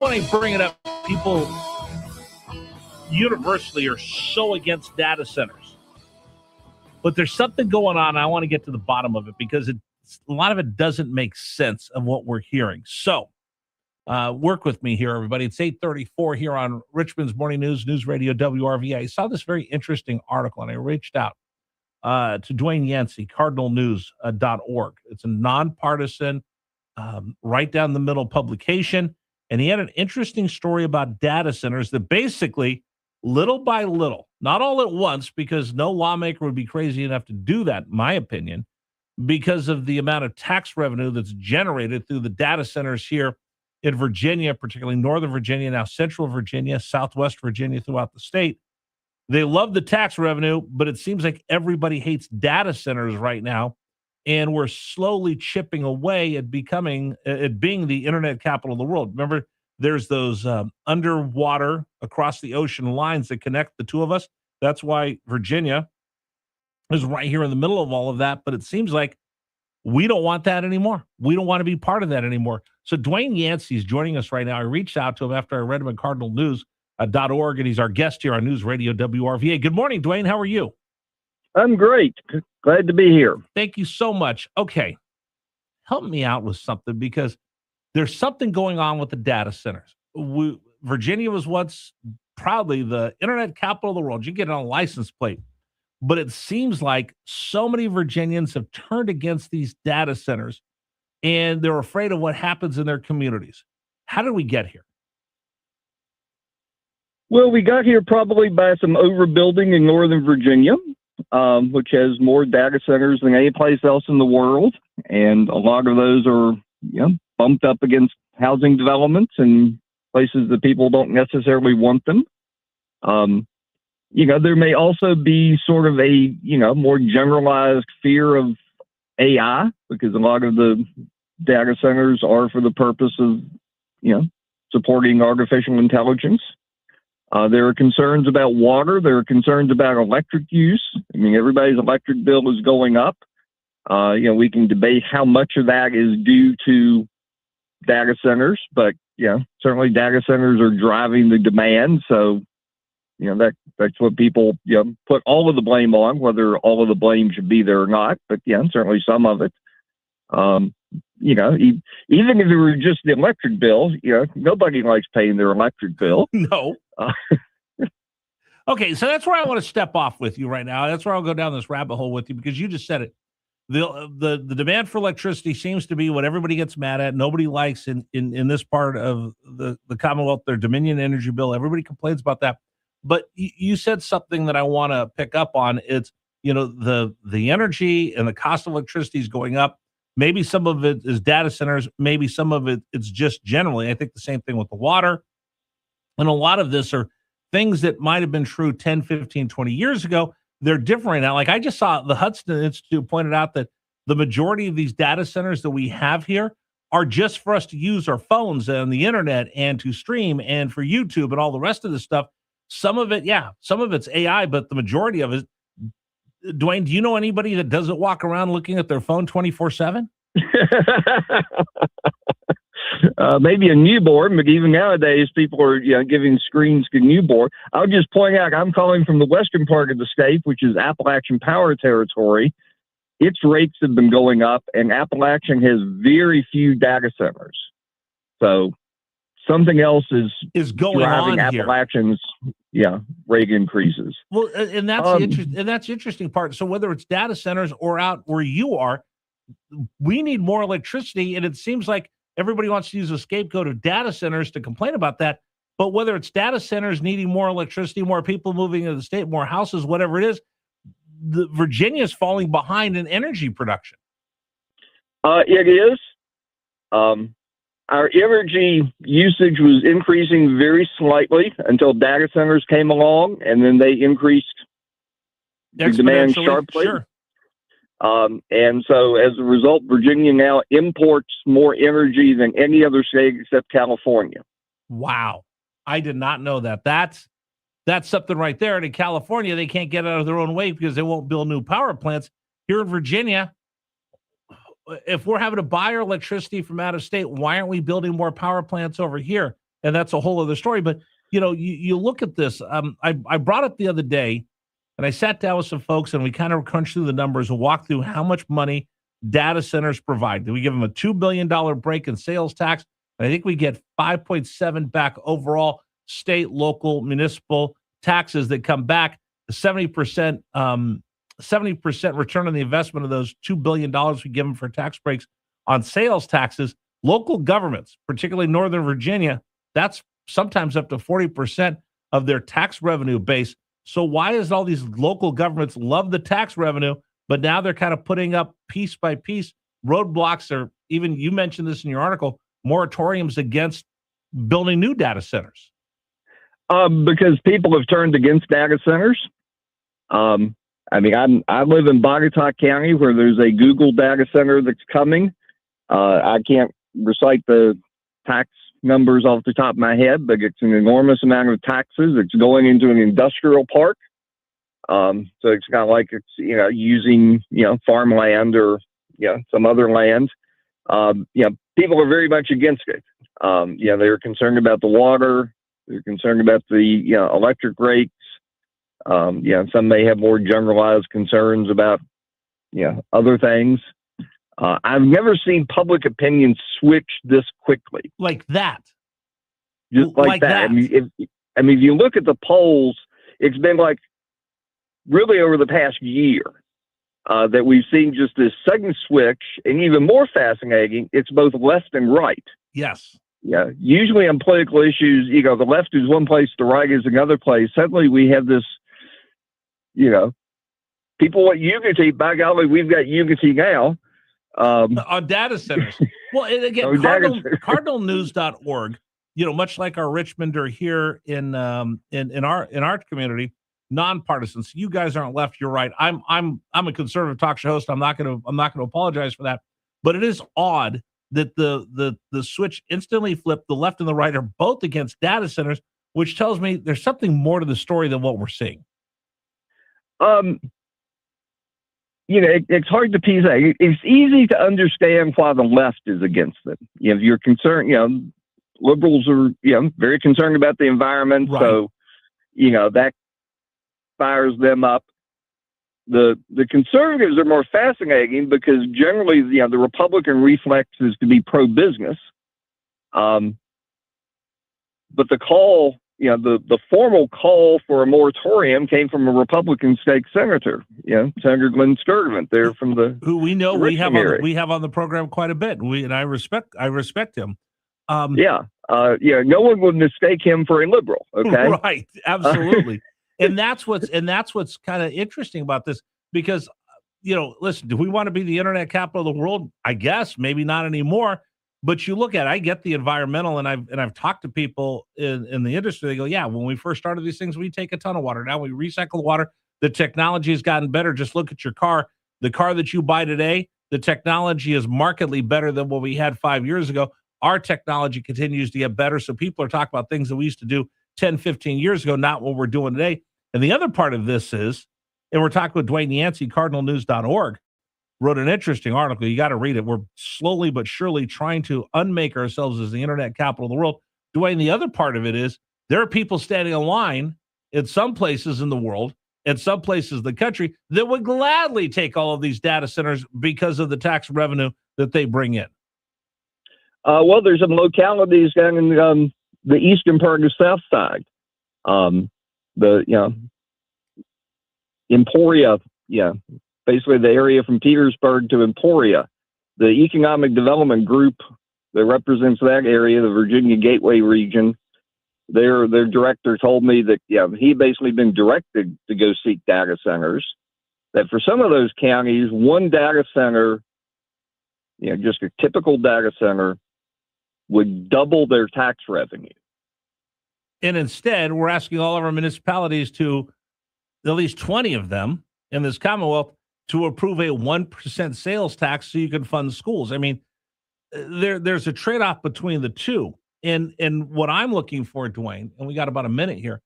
When I bring it up, people universally are so against data centers. But there's something going on. I want to get to the bottom of it because a lot of it doesn't make sense of what we're hearing. So work with me here, everybody. It's 8:34 here on Richmond's Morning News Radio WRVA. I saw this very interesting article, and I reached out to Dwayne Yancy, cardinalnews.org. It's a nonpartisan, right down the middle publication. And he had an interesting story about data centers that basically, little by little, not all at once, because no lawmaker would be crazy enough to do that, in my opinion, because of the amount of tax revenue that's generated through the data centers here in Virginia, particularly Northern Virginia, now Central Virginia, Southwest Virginia, throughout the state. They love the tax revenue, but it seems like everybody hates data centers right now. And we're slowly chipping away at being the internet capital of the world. Remember, there's those underwater across the ocean lines that connect the two of us. That's why Virginia is right here in the middle of all of that. But it seems like we don't want that anymore. We don't want to be part of that anymore. So Dwayne Yancy is joining us right now. I reached out to him after I read him at cardinalnews.org, and he's our guest here on News Radio WRVA. Good morning, Dwayne. How are you? I'm great. Glad to be here. Thank you so much. Okay. Help me out with something, because there's something going on with the data centers. Virginia was once proudly the internet capital of the world. You get it on a license plate. But it seems like so many Virginians have turned against these data centers, and they're afraid of what happens in their communities. How did we get here? Well, we got here probably by some overbuilding in Northern Virginia, which has more data centers than any place else in the world. And a lot of those are, bumped up against housing developments and places that people don't necessarily want them. There may also be sort of a, more generalized fear of AI, because a lot of the data centers are for the purpose of, supporting artificial intelligence. There are concerns about water. There are concerns about electric use. I mean, everybody's electric bill is going up. We can debate how much of that is due to data centers, but certainly data centers are driving the demand. So, that's what people put all of the blame on, whether all of the blame should be there or not. But certainly some of it. Even if it were just the electric bill, nobody likes paying their electric bill. No. Okay, so that's where I want to step off with you right now. That's where I'll go down this rabbit hole with you, because you just said it. The demand for electricity seems to be what everybody gets mad at. Nobody likes in this part of the Commonwealth, their Dominion energy bill. Everybody complains about that. But you said something that I want to pick up on. It's, the energy and the cost of electricity is going up. Maybe some of it is data centers. Maybe some of it's just generally. I think the same thing with the water. And a lot of this are things that might have been true 10, 15, 20 years ago. They're different now. Like I just saw the Hudson Institute pointed out that the majority of these data centers that we have here are just for us to use our phones and the internet and to stream and for YouTube and all the rest of this stuff. Some of it, some of it's AI, but the majority of it, Dwayne, do you know anybody that doesn't walk around looking at their phone 24/7? Maybe a newborn, but even nowadays people are giving screens to newborn. I'll just point out, I'm calling from the western part of the state, which is Appalachian Power Territory. Its rates have been going up, and Appalachian has very few data centers. So something else is going driving on Appalachian's rate increases. Well, and that's the interesting part. So whether it's data centers or out where you are, we need more electricity, and it seems like everybody wants to use a scapegoat of data centers to complain about that. But whether it's data centers needing more electricity, more people moving into the state, more houses, whatever it is, Virginia is falling behind in energy production. It is. Our energy usage was increasing very slightly until data centers came along, and then they increased the demand sharply. Sure. And so as a result, Virginia now imports more energy than any other state except California. Wow. I did not know that. That's something right there. And in California, they can't get out of their own way because they won't build new power plants. Here in Virginia, if we're having to buy our electricity from out of state, why aren't we building more power plants over here? and that's a whole other story. But you look at this. I brought it the other day, and I sat down with some folks, and we kind of crunched through the numbers and walked through how much money data centers provide. Do we give them a $2 billion break in sales tax? I think we get 5.7 back overall, state, local, municipal taxes that come back. The 70% return on the investment of those $2 billion we give them for tax breaks on sales taxes. Local governments, particularly Northern Virginia, that's sometimes up to 40% of their tax revenue base. So why is all these local governments love the tax revenue, but now they're kind of putting up piece by piece roadblocks, or even, you mentioned this in your article, moratoriums against building new data centers? Because people have turned against data centers. I live in Bogota County, where there's a Google data center that's coming. I can't recite the tax numbers off the top of my head, but it's an enormous amount of taxes. It's going into an industrial park. So it's kind of like it's, using, farmland or, some other land. People are very much against it. They're concerned about the water. They're concerned about the, electric rates. Some may have more generalized concerns about, other things. I've never seen public opinion switch this quickly. Like that. Just like that. I mean, if you look at the polls, it's been like really over the past year that we've seen just this sudden switch, and even more fascinating, it's both left and right. Yes. Yeah. Usually on political issues, the left is one place, the right is another place. Suddenly we have this, people want unity. By golly, we've got unity now. On data centers. Well, and again, cardinalnews.org, much like our Richmonder here in our community, nonpartisan. So you guys aren't left, you're right. I'm a conservative talk show host. I'm not going to apologize for that. But it is odd that the switch instantly flipped. The left and the right are both against data centers, which tells me there's something more to the story than what we're seeing. It's hard to piece out. It's easy to understand why the left is against it. If you're concerned, liberals are, very concerned about the environment. Right. So, that fires them up. The conservatives are more fascinating because generally, the Republican reflex is to be pro-business. But the call, the formal call for a moratorium came from a Republican state senator, Senator Glenn Sturtevant, there from the who we know we have on the program quite a bit. I respect him. No one would mistake him for a liberal. Okay, right, absolutely. And that's what's kind of interesting about this, because listen, do we want to be the internet capital of the world? I guess maybe not anymore. But you look at it, I get the environmental, and I've talked to people in the industry. They go, yeah, when we first started these things, we take a ton of water. Now we recycle the water. The technology has gotten better. Just look at your car. The car that you buy today, the technology is markedly better than what we had 5 years ago. Our technology continues to get better. So people are talking about things that we used to do 10, 15 years ago, not what we're doing today. And the other part of this is, and we're talking with Dwayne Yancy, cardinalnews.org, wrote an interesting article. You got to read it. We're slowly but surely trying to unmake ourselves as the internet capital of the world. Dwayne, the other part of it is there are people standing in line in some places in the world, and some places in the country, that would gladly take all of these data centers because of the tax revenue that they bring in. Well, there's some localities down in the eastern part of the South Side. Emporia, basically the area from Petersburg to Emporia. The economic development group that represents that area, the Virginia Gateway region, their director told me that, he basically been directed to go seek data centers, that for some of those counties, one data center, just a typical data center, would double their tax revenue. And instead, we're asking all of our municipalities to, at least 20 of them in this Commonwealth, to approve a 1% sales tax so you can fund schools. I mean, there's a trade-off between the two. And what I'm looking for, Dwayne, and we got about a minute here,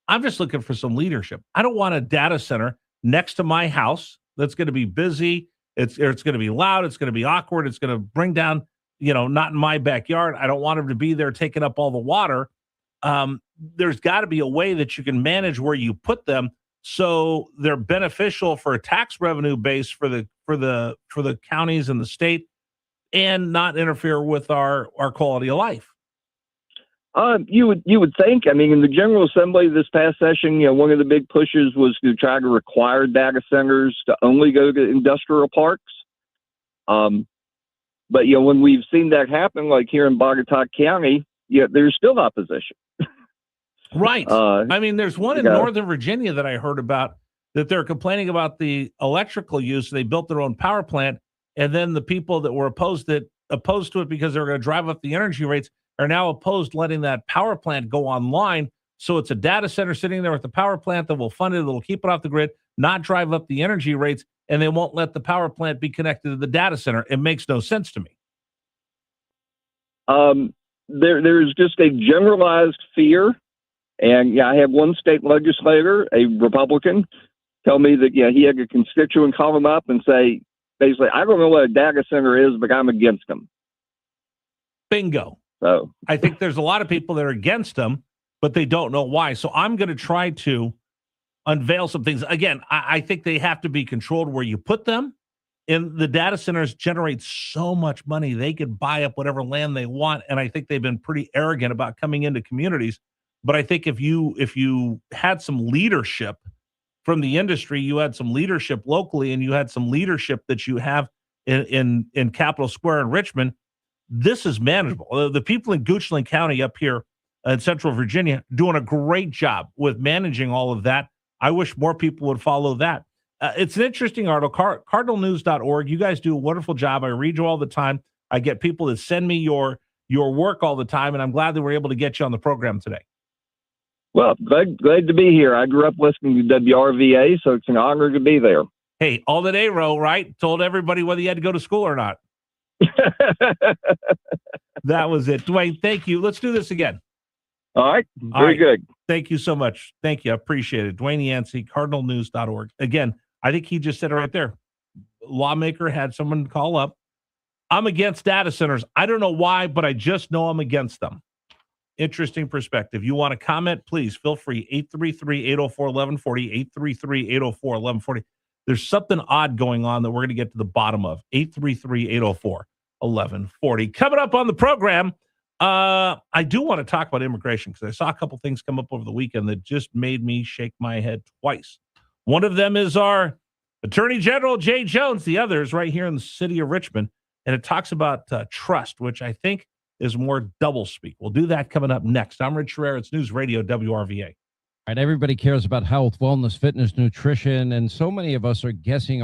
I'm just looking for some leadership. I don't want a data center next to my house that's going to be busy. It's going to be loud. It's going to be awkward. It's going to bring down, not in my backyard. I don't want them to be there taking up all the water. there's got to be a way that you can manage where you put them so they're beneficial for a tax revenue base for the counties and the state, and not interfere with our quality of life. You would think. I mean, in the General Assembly this past session, one of the big pushes was to try to require data centers to only go to industrial parks. But when we've seen that happen, like here in Bogota County, there's still opposition. Right. I mean, there's one in Northern Virginia that I heard about that they're complaining about the electrical use. They built their own power plant, and then the people that were opposed to it because they're going to drive up the energy rates are now opposed letting that power plant go online. So it's a data center sitting there with the power plant that will fund it, that'll keep it off the grid, not drive up the energy rates, and they won't let the power plant be connected to the data center. It makes no sense to me. There's just a generalized fear. And I had one state legislator, a Republican, tell me that he had a constituent call him up and say, basically, I don't know what a data center is, but I'm against them. Bingo. So I think there's a lot of people that are against them, but they don't know why. So I'm going to try to unveil some things. Again, I think they have to be controlled where you put them. And the data centers generate so much money, they could buy up whatever land they want. And I think they've been pretty arrogant about coming into communities. But I think if you had some leadership from the industry, you had some leadership locally, and you had some leadership that you have in Capitol Square in Richmond, this is manageable. The people in Goochland County up here in Central Virginia doing a great job with managing all of that. I wish more people would follow that. It's an interesting article, cardinalnews.org. You guys do a wonderful job. I read you all the time. I get people that send me your work all the time, and I'm glad that we're able to get you on the program today. Well, glad to be here. I grew up listening to WRVA, so it's an honor to be there. Hey, all the day row, right? Told everybody whether you had to go to school or not. That was it. Dwayne, thank you. Let's do this again. All right. Very good. Thank you so much. Thank you. I appreciate it. Dwayne Yancy, cardinalnews.org. Again, I think he just said it right there. Lawmaker had someone call up. I'm against data centers. I don't know why, but I just know I'm against them. Interesting perspective. You want to comment? Please feel free. 833-804-1140, 833-804-1140. There's something odd going on that we're going to get to the bottom of. 833-804-1140. Coming up on the program, I do want to talk about immigration because I saw a couple things come up over the weekend that just made me shake my head twice. One of them is our Attorney General, Jay Jones. The other is right here in the city of Richmond, and it talks about trust, which I think is more doublespeak. We'll do that coming up next. I'm Rich Herrera. It's News Radio WRVA. All right, everybody cares about health, wellness, fitness, nutrition, and so many of us are guessing